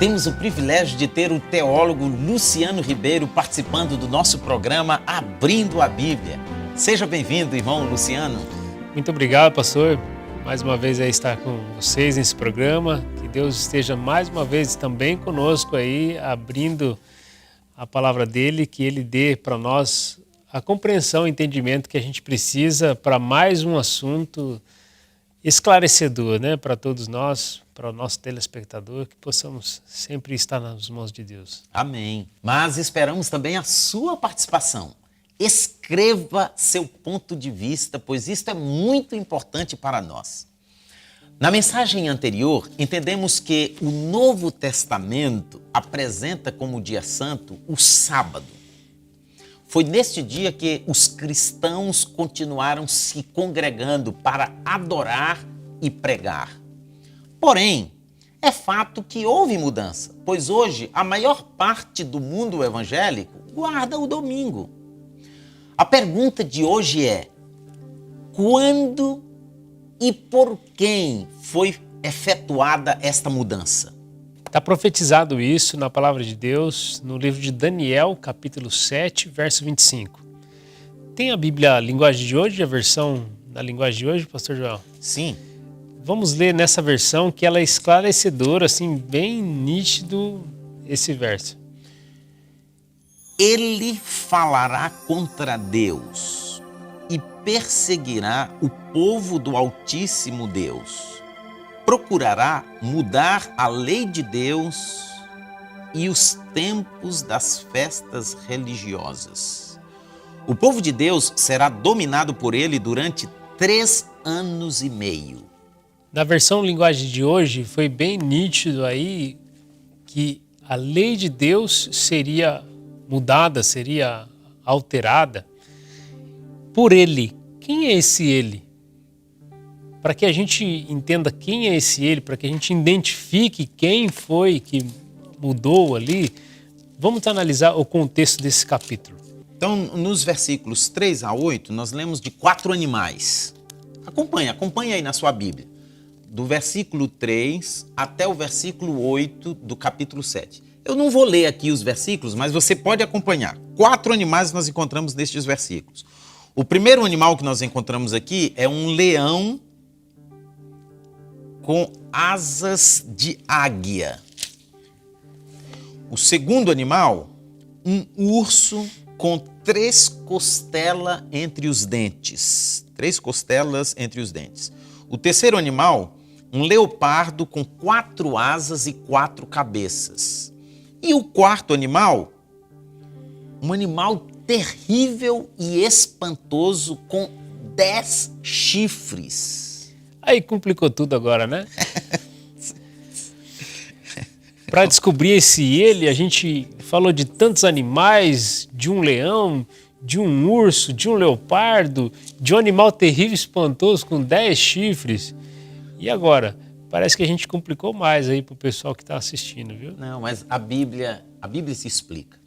temos o privilégio de ter o teólogo Luciano Ribeiro participando do nosso programa Abrindo a Bíblia. Seja bem-vindo, irmão Luciano. Muito obrigado, pastor. Mais uma vez aí estar com vocês nesse programa. Que Deus esteja mais uma vez também conosco aí, abrindo a palavra dele, que ele dê para nós a compreensão e entendimento que a gente precisa para mais um assunto esclarecedor, né, para todos nós, para o nosso telespectador, que possamos sempre estar nas mãos de Deus. Amém. Mas esperamos também a sua participação. Escreva seu ponto de vista, pois isto é muito importante para nós. Na mensagem anterior, entendemos que o Novo Testamento apresenta como dia santo o sábado. Foi neste dia que os cristãos continuaram se congregando para adorar e pregar. Porém, é fato que houve mudança, pois hoje a maior parte do mundo evangélico guarda o domingo. A pergunta de hoje é: quando e por quem foi efetuada esta mudança? Está profetizado isso na palavra de Deus, no livro de Daniel, capítulo 7, verso 25. Tem a Bíblia, a linguagem de hoje, a versão da linguagem de hoje, pastor João? Sim. Vamos ler nessa versão que ela é esclarecedora, assim, bem nítido esse verso. Ele falará contra Deus e perseguirá o povo do Altíssimo Deus. Procurará mudar a lei de Deus e os tempos das festas religiosas. O povo de Deus será dominado por ele durante 3 anos e meio. Na versão linguagem de hoje foi bem nítido aí que a lei de Deus seria mudada, seria alterada por ele. Quem é esse ele? Para que a gente entenda quem é esse ele, para que a gente identifique quem foi que mudou ali, vamos analisar o contexto desse capítulo. Então, nos versículos 3 a 8, nós lemos de 4 animais. Acompanha aí na sua Bíblia. Do versículo 3 até o versículo 8 do capítulo 7. Eu não vou ler aqui os versículos, mas você pode acompanhar. 4 animais nós encontramos nestes versículos. O primeiro animal que nós encontramos aqui é um leão com asas de águia. O segundo animal, um urso com 3 costelas entre os dentes. 3 costelas entre os dentes. O terceiro animal, um leopardo com 4 asas e 4 cabeças. E o quarto animal, um animal terrível e espantoso com 10 chifres. Aí complicou tudo agora, né? Para descobrir esse ele, a gente falou de tantos animais, de um leão, de um urso, de um leopardo, de um animal terrível e espantoso com 10 chifres. E agora? Parece que a gente complicou mais aí para o pessoal que está assistindo, viu? Não, mas a Bíblia se explica.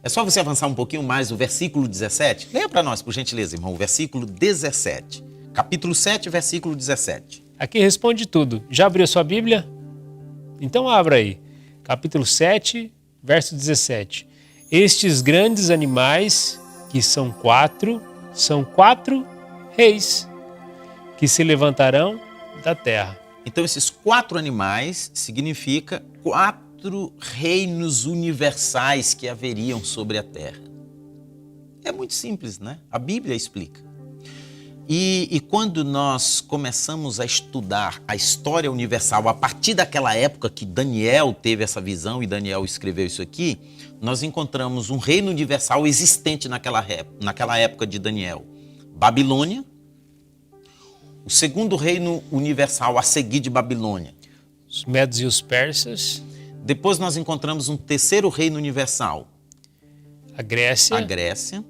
É só você avançar um pouquinho mais o versículo 17. Leia para nós, por gentileza, irmão, o versículo 17. Capítulo 7, versículo 17. Aqui responde tudo. Já abriu sua Bíblia? Então abra aí. Capítulo 7, verso 17. Estes grandes animais, que são 4 reis, que se levantarão da terra. Então esses 4 animais significa 4 reinos universais que haveriam sobre a terra. É muito simples, né? A Bíblia explica. E quando nós começamos a estudar a história universal, a partir daquela época que Daniel teve essa visão e Daniel escreveu isso aqui, nós encontramos um reino universal existente naquela época de Daniel. Babilônia, o segundo reino universal a seguir de Babilônia. Os medos e os persas. Depois nós encontramos um terceiro reino universal. A Grécia.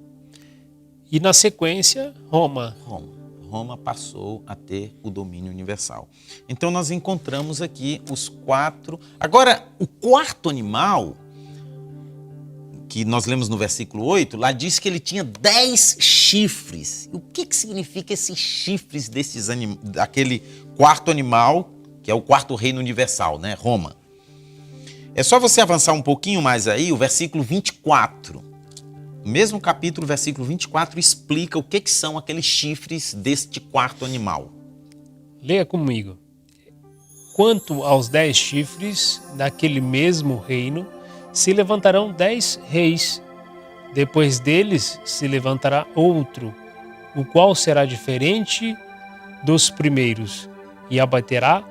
E na sequência, Roma. Roma passou a ter o domínio universal. Então nós encontramos aqui os 4. Agora, o quarto animal, que nós lemos no versículo 8, lá diz que ele tinha 10 chifres. O que significa esses chifres daquele quarto animal, que é o quarto reino universal, né? Roma. É só você avançar um pouquinho mais aí, o versículo 24. O mesmo capítulo, versículo 24, explica o que são aqueles chifres deste quarto animal. Leia comigo. Quanto aos 10 chifres daquele mesmo reino, se levantarão 10 reis. Depois deles se levantará outro, o qual será diferente dos primeiros, e abaterá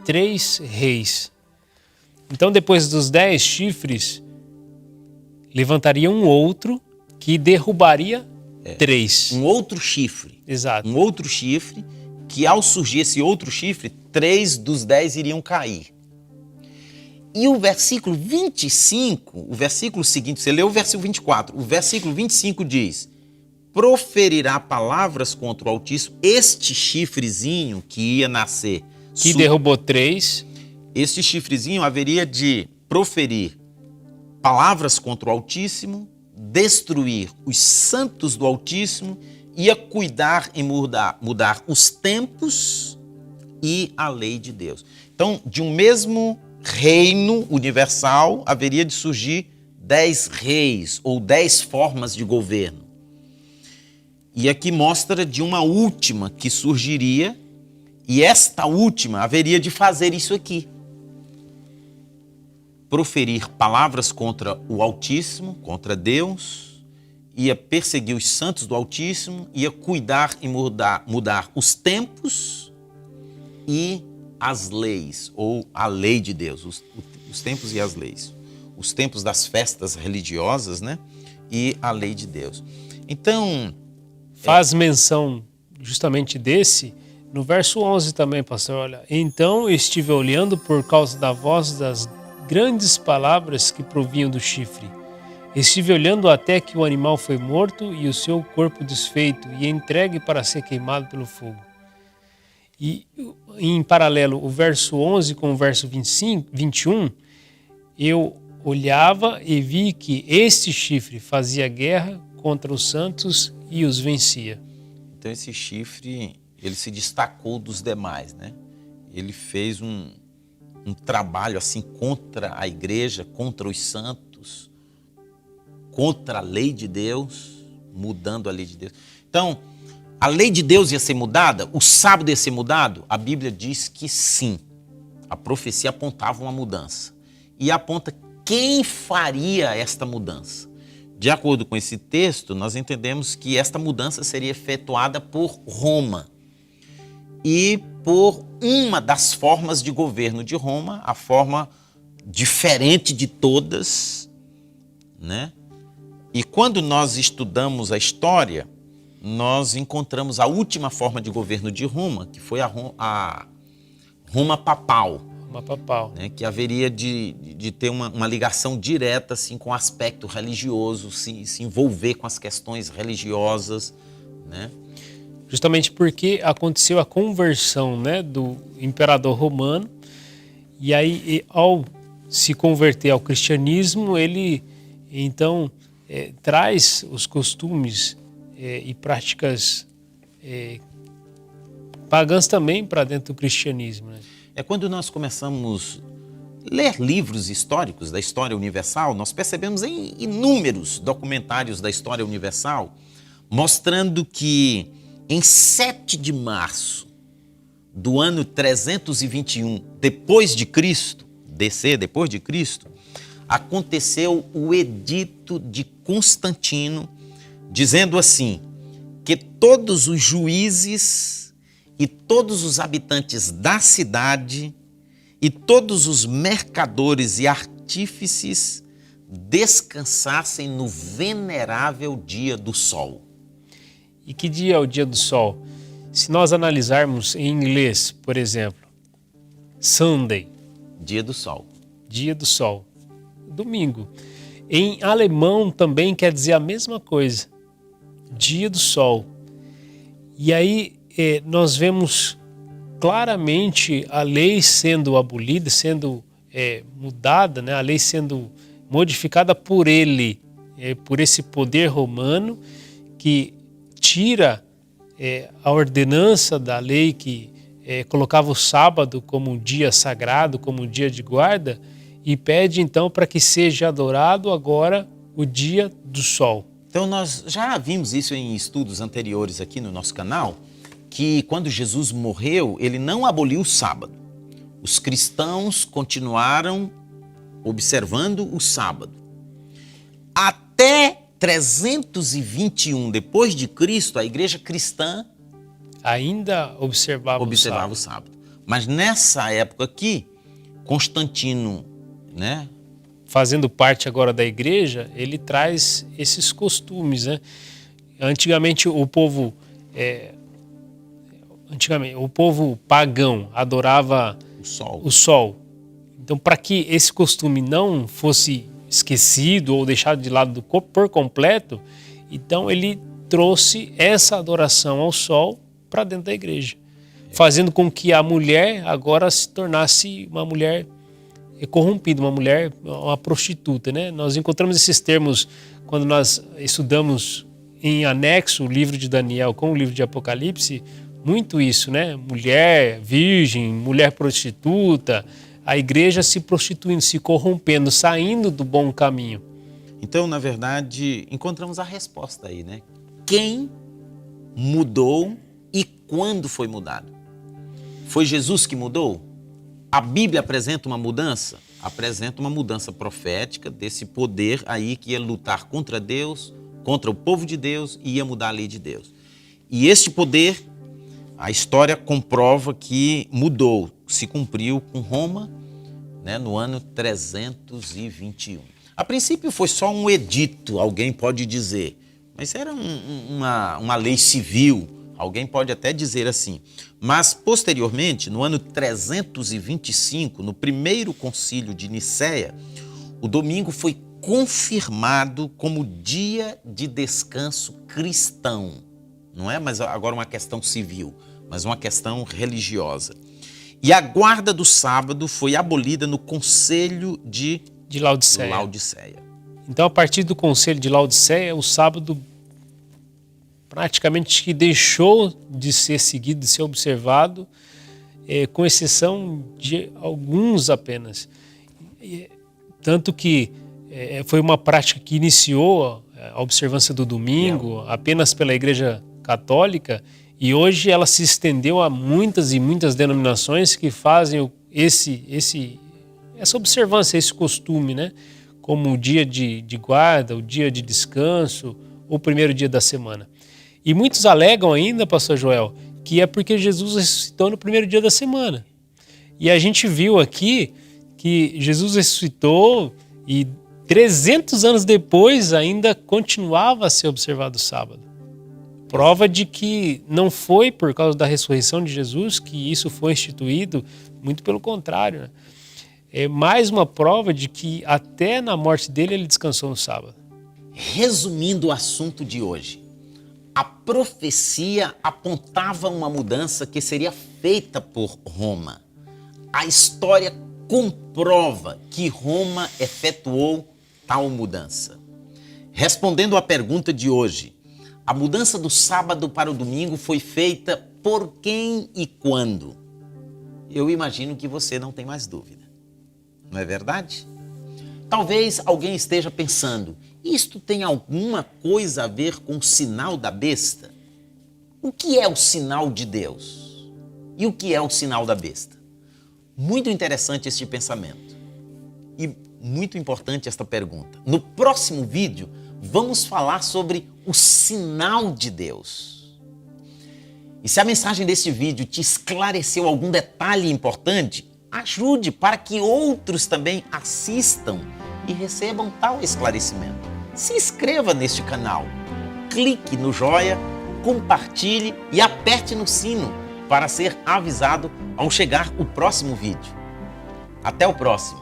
3 reis. Então, depois dos 10 chifres, levantaria um outro que derrubaria 3. Um outro chifre. Exato. Um outro chifre, que ao surgir esse outro chifre, 3 dos 10 iriam cair. E o versículo 25, o versículo seguinte, você leu o versículo 24, o versículo 25 diz: proferirá palavras contra o Altíssimo, este chifrezinho que ia nascer. Que derrubou 3. Este chifrezinho haveria de proferir palavras contra o Altíssimo, destruir os santos do Altíssimo, ia cuidar em mudar os tempos e a lei de Deus. Então, de um mesmo reino universal, haveria de surgir 10 reis ou 10 formas de governo. E aqui mostra de uma última que surgiria, e esta última haveria de fazer isso aqui. Proferir palavras contra o Altíssimo, contra Deus, ia perseguir os santos do Altíssimo, ia cuidar e mudar os tempos e as leis, ou a lei de Deus, os tempos e as leis. Os tempos das festas religiosas, né? E a lei de Deus. Então, faz menção justamente desse no verso 11 também, pastor. Olha, então estive olhando por causa da voz das grandes palavras que provinham do chifre. Estive olhando até que o animal foi morto e o seu corpo desfeito e entregue para ser queimado pelo fogo. E em paralelo o verso 11 com o verso 21, eu olhava e vi que este chifre fazia guerra contra os santos e os vencia. Então esse chifre, ele se destacou dos demais, né? Ele fez um trabalho assim contra a igreja, contra os santos, contra a lei de Deus, mudando a lei de Deus. Então, a lei de Deus ia ser mudada? O sábado ia ser mudado? A Bíblia diz que sim. A profecia apontava uma mudança. E aponta quem faria esta mudança. De acordo com esse texto, nós entendemos que esta mudança seria efetuada por Roma. E por uma das formas de governo de Roma, a forma diferente de todas, né? E quando nós estudamos a história, nós encontramos a última forma de governo de Roma, que foi a Roma papal. Roma papal. Né? Que haveria de ter uma ligação direta assim, com o aspecto religioso, se envolver com as questões religiosas, né? Justamente porque aconteceu a conversão, né, do imperador romano, e aí ao se converter ao cristianismo, ele então traz os costumes e práticas pagãs também para dentro do cristianismo. Né? É quando nós começamos a ler livros históricos da história universal, nós percebemos em inúmeros documentários da história universal, mostrando que em 7 de março do ano 321 depois de Cristo, depois de Cristo, aconteceu o edito de Constantino, dizendo assim, que todos os juízes e todos os habitantes da cidade e todos os mercadores e artífices descansassem no venerável dia do sol. E que dia é o dia do sol? Se nós analisarmos em inglês, por exemplo, Sunday. Dia do sol. Dia do sol. Domingo. Em alemão também quer dizer a mesma coisa. Dia do sol. E aí nós vemos claramente a lei sendo abolida, sendo mudada, né? A lei sendo modificada por ele, por esse poder romano que tira a ordenança da lei que colocava o sábado como um dia sagrado, como um dia de guarda, e pede então para que seja adorado agora o dia do sol. Então nós já vimos isso em estudos anteriores aqui no nosso canal, que quando Jesus morreu, ele não aboliu o sábado. Os cristãos continuaram observando o sábado. Até 321 depois de Cristo, a igreja cristã Ainda observava o sábado. Mas nessa época aqui, Constantino, né? Fazendo parte agora da igreja, ele traz esses costumes, né? Antigamente o povo pagão adorava o sol. Então, para que esse costume não fosse esquecido ou deixado de lado por completo, então ele trouxe essa adoração ao sol para dentro da igreja, fazendo com que a mulher agora se tornasse uma mulher corrompida, uma prostituta, né? Nós encontramos esses termos quando nós estudamos em anexo o livro de Daniel com o livro de Apocalipse, muito isso, né? Mulher virgem, mulher prostituta, a igreja se prostituindo, se corrompendo, saindo do bom caminho. Então, na verdade, encontramos a resposta aí, né? Quem mudou e quando foi mudado? Foi Jesus que mudou? A Bíblia apresenta uma mudança? Apresenta uma mudança profética desse poder aí que ia lutar contra Deus, contra o povo de Deus e ia mudar a lei de Deus. E este poder, a história comprova que mudou, se cumpriu com Roma, né, no ano 321. A princípio foi só um edito, alguém pode dizer, mas era uma lei civil, alguém pode até dizer assim. Mas, posteriormente, no ano 325, no primeiro concílio de Nicéia, o domingo foi confirmado como dia de descanso cristão. Não é mais agora uma questão civil, mas uma questão religiosa. E a guarda do sábado foi abolida no Concílio de Laodiceia. Então, a partir do Concílio de Laodiceia, o sábado praticamente que deixou de ser seguido, de ser observado, com exceção de alguns apenas. Tanto que foi uma prática que iniciou a observância do domingo apenas pela Igreja Católica, e hoje ela se estendeu a muitas e muitas denominações que fazem essa observância, esse costume, né? Como o dia de guarda, o dia de descanso, ou o primeiro dia da semana. E muitos alegam ainda, pastor Joel, que é porque Jesus ressuscitou no primeiro dia da semana. E a gente viu aqui que Jesus ressuscitou e 300 anos depois ainda continuava a ser observado o sábado. Prova de que não foi por causa da ressurreição de Jesus que isso foi instituído, muito pelo contrário, né? É mais uma prova de que até na morte dele ele descansou no sábado. Resumindo o assunto de hoje, a profecia apontava uma mudança que seria feita por Roma. A história comprova que Roma efetuou tal mudança. Respondendo à pergunta de hoje, a mudança do sábado para o domingo foi feita por quem e quando? Eu imagino que você não tem mais dúvida. Não é verdade? Talvez alguém esteja pensando, isto tem alguma coisa a ver com o sinal da besta? O que é o sinal de Deus? E o que é o sinal da besta? Muito interessante este pensamento. E muito importante esta pergunta. No próximo vídeo, vamos falar sobre o sinal de Deus. E se a mensagem deste vídeo te esclareceu algum detalhe importante, ajude para que outros também assistam e recebam tal esclarecimento. Se inscreva neste canal, clique no joia, compartilhe e aperte no sino para ser avisado ao chegar o próximo vídeo. Até o próximo!